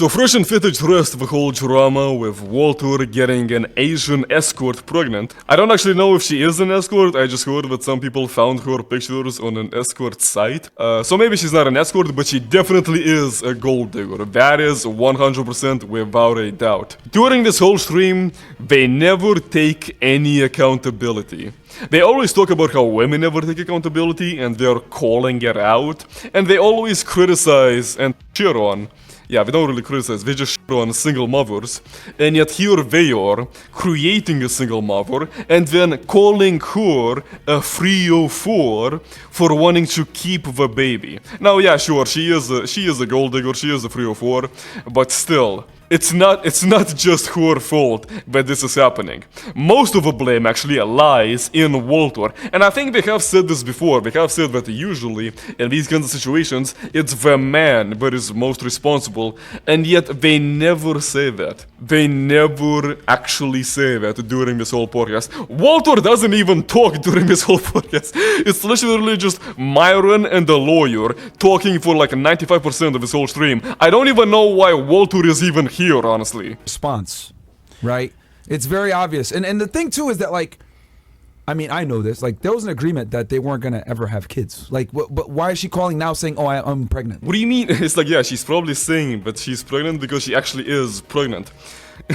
So fresh and fit addressed the whole drama with Walter getting an Asian escort pregnant. I don't actually know if she is an escort, I just heard that some people found her pictures on an escort site. So maybe she's not an escort, but she definitely is a gold digger. That is 100% without a doubt. During this whole stream, they never take any accountability. They always talk about how women never take accountability and they're calling it out, and they always criticize and cheer on. Yeah, they don't really criticize, they just shit on single mothers, and yet here they are, creating a single mother, and then calling her a 304 for wanting to keep the baby. Now, yeah, sure, she is a gold digger, she is a 304, but still, it's not just her fault that this is happening. Most of the blame actually lies in Walter. And I think they have said this before. They have said that usually in these kinds of situations, it's the man that is most responsible. And yet they never say that. They never actually say that during this whole podcast. Walter doesn't even talk during this whole podcast. It's literally just Myron and the lawyer talking for like 95% of this whole stream. I don't even know why Walter is even here, honestly. Response, right? It's very obvious. And the thing too is that, like, I mean, I know this, like, there was an agreement that they weren't gonna ever have kids. Like, but why is she calling now saying, oh, I'm pregnant? What do you mean? It's like, yeah, she's probably saying that she's pregnant because she actually is pregnant.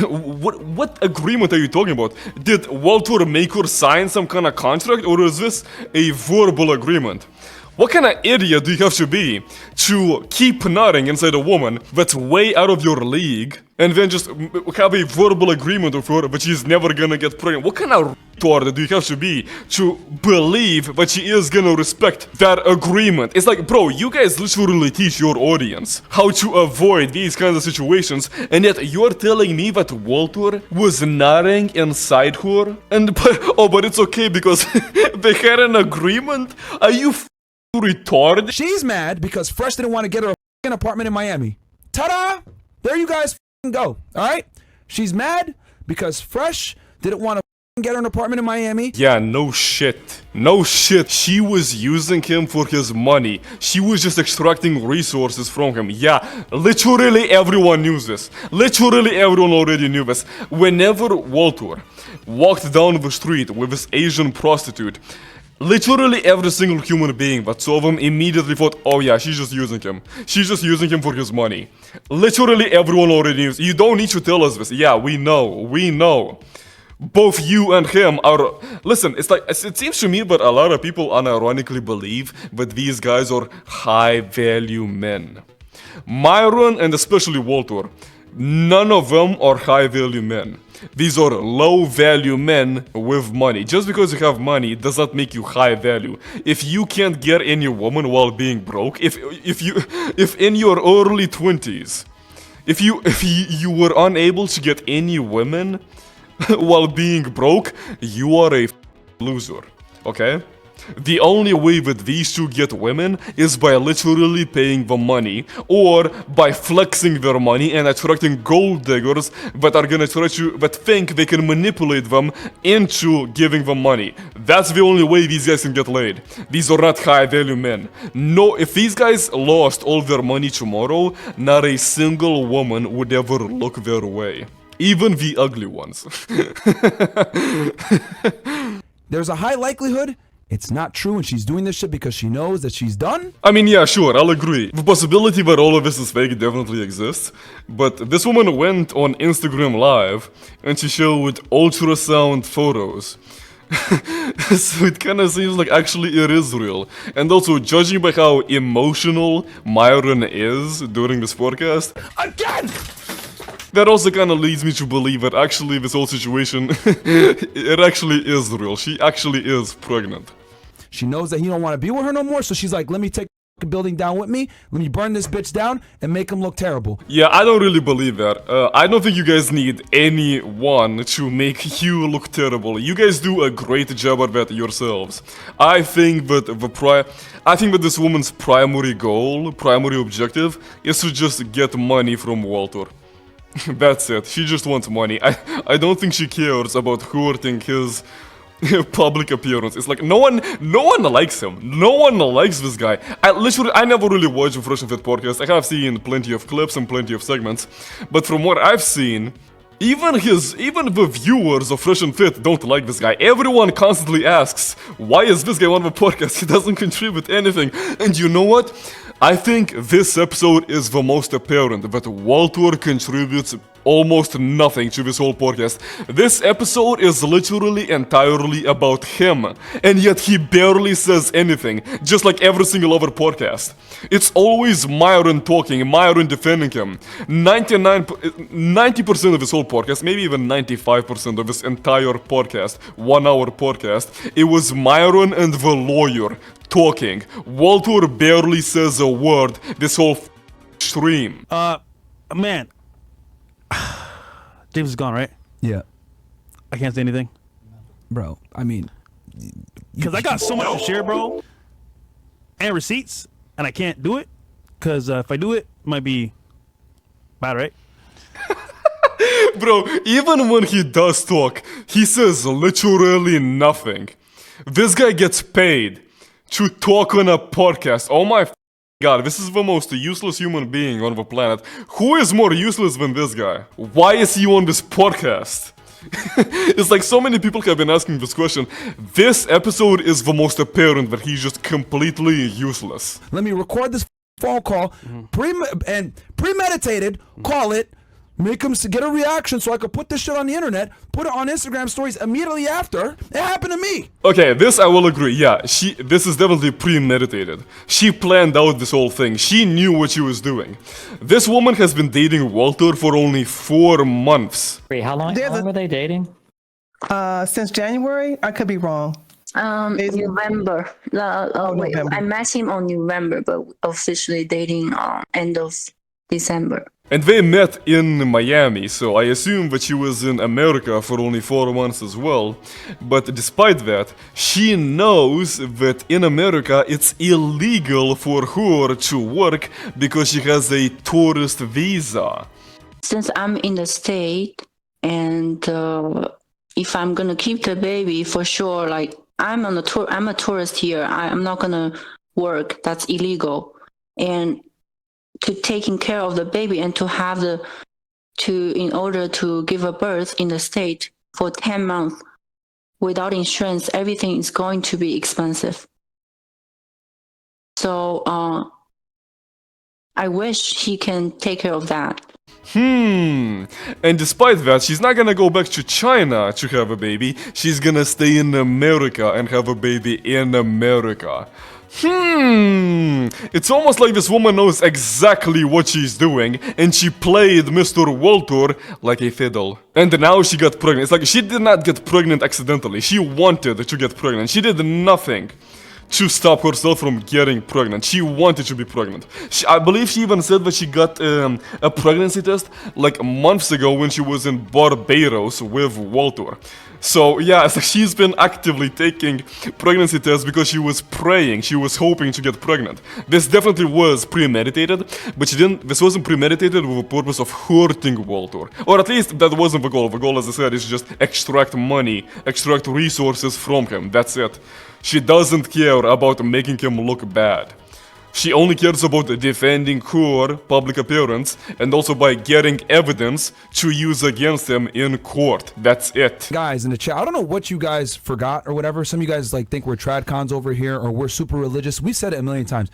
What agreement are you talking about? Did Walter make her sign some kind of contract, or is this a verbal agreement? What kind of idiot do you have to be to keep nutting inside a woman that's way out of your league and then just have a verbal agreement with her that she's never gonna get pregnant? What kind of retard do you have to be to believe that she is gonna respect that agreement? It's like, bro, you guys literally teach your audience how to avoid these kinds of situations, and yet you're telling me that Walter was nutting inside her? But it's okay because they had an agreement? Are you retarded? She's mad because Fresh didn't want to get her a apartment in Miami. Ta-da! There you guys go, alright? She's mad because Fresh didn't want to get her an apartment in Miami. Yeah, no shit. No shit. She was using him for his money. She was just extracting resources from him. Yeah, literally everyone knew this. Literally everyone already knew this. Whenever Walter walked down the street with this Asian prostitute, literally every single human being that saw them immediately thought, oh yeah, she's just using him. She's just using him for his money. Literally everyone already knew. You don't need to tell us this. Yeah, we know. We know. Both you and him are... Listen, it's like, it seems to me that a lot of people unironically believe that these guys are high-value men. Myron and especially Walter, none of them are high-value men. These are low-value men with money. Just because you have money does not make you high value. If you can't get any woman while being broke, if in your early 20s, if you were unable to get any women while being broke, you are a loser. Okay? The only way that these two get women is by literally paying them money, or by flexing their money and attracting gold diggers that are gonna try to, that think they can manipulate them into giving them money. That's the only way these guys can get laid. These are not high value men. No, if these guys lost all their money tomorrow, not a single woman would ever look their way. Even the ugly ones. There's a high likelihood it's not true and she's doing this shit because she knows that she's done? I mean, yeah, sure, I'll agree. The possibility that all of this is fake definitely exists. But this woman went on Instagram Live and she showed ultrasound photos. So it kind of seems like actually it is real. And also, judging by how emotional Myron is during this podcast... Again! That also kind of leads me to believe that actually this whole situation, it actually is real. She actually is pregnant. She knows that he don't want to be with her no more, so she's like, let me take the building down with me, let me burn this bitch down, and make him look terrible. Yeah, I don't really believe that. I don't think you guys need anyone to make you look terrible. You guys do a great job at that yourselves. I think that this woman's primary goal, primary objective, is to just get money from Walter. That's it. She just wants money. I don't think she cares about hurting his public appearance. It's like no one likes him. No one likes this guy. I never really watched the Fresh and Fit podcast. I have seen plenty of clips and plenty of segments, but from what I've seen, even the viewers of Fresh and Fit don't like this guy. Everyone constantly asks, why is this guy on the podcast? He doesn't contribute anything. And you know what? I think this episode is the most apparent that Walter contributes almost nothing to this whole podcast. This episode is literally entirely about him, and yet he barely says anything, just like every single other podcast. It's always Myron talking, Myron defending him. 90% of this whole podcast, maybe even 95% of this entire podcast, 1 hour podcast, it was Myron and the lawyer talking. Walter barely says a word this whole stream. Man. James is gone, right? Yeah. I can't say anything. Bro, I mean... Because I got so much to share, bro. And receipts. And I can't do it. Because if I do it, it might be bad, right? Bro, even when he does talk, he says literally nothing. This guy gets paid to talk on a podcast. Oh my God, this is the most useless human being on the planet. Who is more useless than this guy? Why is he on this podcast? It's like so many people have been asking this question. This episode is the most apparent that he's just completely useless. Let me record this phone call, premeditated, call it, make him get a reaction so I could put this shit on the internet, put it on Instagram stories immediately after. It happened to me. Okay, this I will agree. Yeah, this is definitely premeditated. She planned out this whole thing. She knew what she was doing. This woman has been dating Walter for only 4 months. Wait, how long were they dating? Since January? I could be wrong. November. Wait, November. I met him on November, but officially dating end of December. And they met in Miami, so I assume that she was in America for only 4 months as well. But despite that, she knows that in America it's illegal for her to work because she has a tourist visa. Since I'm in the state, and if I'm gonna keep the baby, for sure, like I'm on a tour, I'm a tourist here. I'm not gonna work. That's illegal. And to taking care of the baby and to have in order to give a birth in the state for 10 months without insurance, everything is going to be expensive. So I wish he can take care of that. And despite that, she's not gonna go back to China to have a baby. She's gonna stay in America and have a baby in America. It's almost like this woman knows exactly what she's doing, and she played Mr. Walter like a fiddle. And now she got pregnant. It's like she did not get pregnant accidentally. She wanted to get pregnant. She did nothing to stop herself from getting pregnant. She wanted to be pregnant. I believe she even said that she got a pregnancy test like months ago when she was in Barbados with Walter. So yeah, it's like she's been actively taking pregnancy tests because she was praying, she was hoping to get pregnant. This definitely was premeditated, but this wasn't premeditated with the purpose of hurting Walter. Or at least that wasn't the goal. The goal, as I said, is just extract money, extract resources from him. That's it. She doesn't care about making him look bad. She only cares about defending her public appearance and also by getting evidence to use against him in court. That's it. Guys in the chat, I don't know what you guys forgot or whatever. Some of you guys like think we're trad cons over here or we're super religious. We've said it a million times.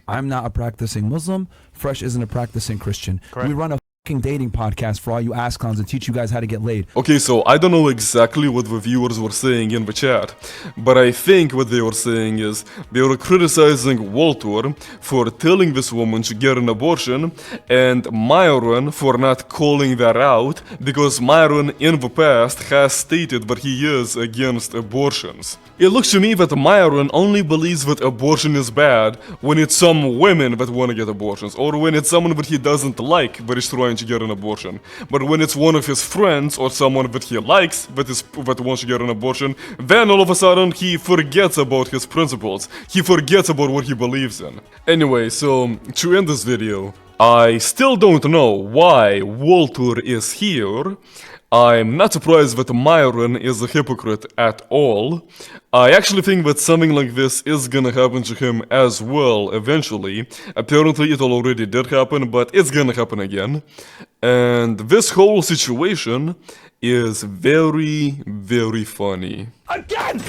I'm not a practicing Muslim. Fresh isn't a practicing Christian. Correct. We run a dating podcast for all you ass clowns and teach you guys how to get laid. Okay, so I don't know exactly what the viewers were saying in the chat, but I think what they were saying is they were criticizing Walter for telling this woman to get an abortion and Myron for not calling that out because Myron in the past has stated that he is against abortions. It looks to me that Myron only believes that abortion is bad when it's some women that want to get abortions or when it's someone that he doesn't like but is trying to get an abortion. But when it's one of his friends or someone that he likes that wants to get an abortion, then all of a sudden he forgets about his principles. He forgets about what he believes in. Anyway, so to end this video, I still don't know why Walter is here. I'm not surprised that Myron is a hypocrite at all. I actually think that something like this is gonna happen to him as well eventually. Apparently it already did happen, but it's gonna happen again. And this whole situation is very, very funny. Again!